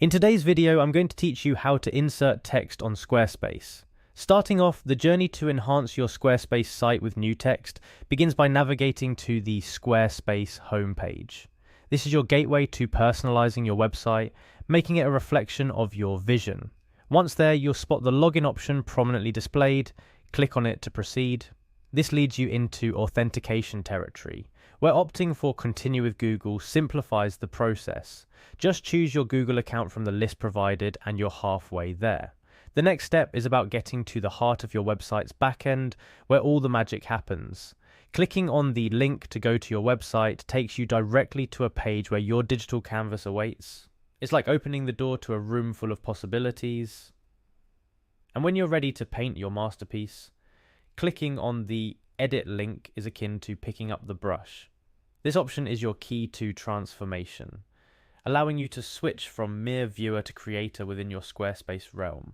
In today's video, I'm going to teach you how to insert text on Squarespace. Starting off, the journey to enhance your Squarespace site with new text begins by navigating to the Squarespace homepage. This is your gateway to personalizing your website, making it a reflection of your vision. Once there, you'll spot the login option prominently displayed. Click on it to proceed. This leads you into authentication territory, where opting for Continue with Google simplifies the process. Just choose your Google account from the list provided and you're halfway there. The next step is about getting to the heart of your website's backend, where all the magic happens. Clicking on the link to go to your website takes you directly to a page where your digital canvas awaits. It's like opening the door to a room full of possibilities. And when you're ready to paint your masterpiece, clicking on the edit link is akin to picking up the brush. This option is your key to transformation, allowing you to switch from mere viewer to creator within your Squarespace realm.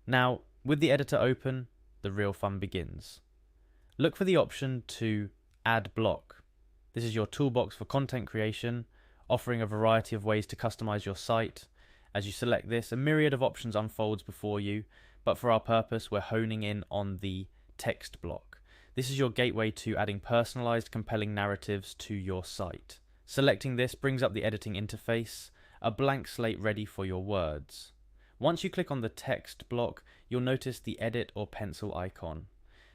Now, with the editor open, the real fun begins. Look for the option to Add Block. This is your toolbox for content creation, offering a variety of ways to customize your site. As you select this, a myriad of options unfolds before you, but for our purpose, we're honing in on the text block. This is your gateway to adding personalized, compelling narratives to your site. Selecting this brings up the editing interface, a blank slate ready for your words. Once you click on the text block, you'll notice the edit or pencil icon.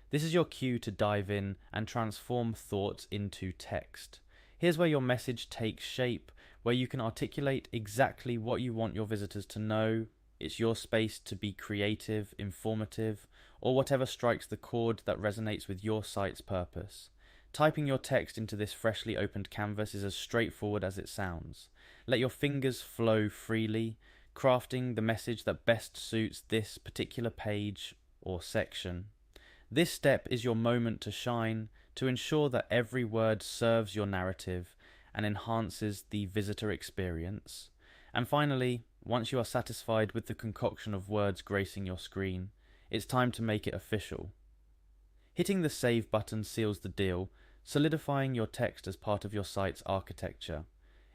This is your cue to dive in and transform thoughts into text. Here's where your message takes shape, where you can articulate exactly what you want your visitors to know. It's your space to be creative, informative, or whatever strikes the chord that resonates with your site's purpose. Typing your text into this freshly opened canvas is as straightforward as it sounds. Let your fingers flow freely, crafting the message that best suits this particular page or section. This step is your moment to shine, to ensure that every word serves your narrative and enhances the visitor experience. And finally, once you are satisfied with the concoction of words gracing your screen, it's time to make it official. Hitting the Save button seals the deal, solidifying your text as part of your site's architecture.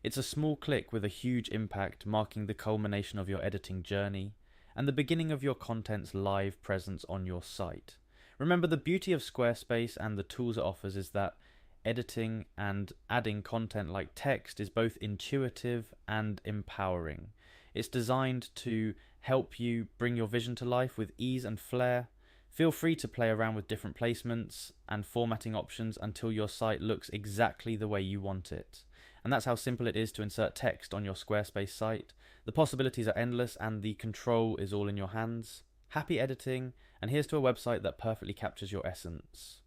It's a small click with a huge impact, marking the culmination of your editing journey and the beginning of your content's live presence on your site. Remember, the beauty of Squarespace and the tools it offers is that editing and adding content like text is both intuitive and empowering. It's designed to help you bring your vision to life with ease and flair. Feel free to play around with different placements and formatting options until your site looks exactly the way you want it. And that's how simple it is to insert text on your Squarespace site. The possibilities are endless and the control is all in your hands. Happy editing, and here's to a website that perfectly captures your essence.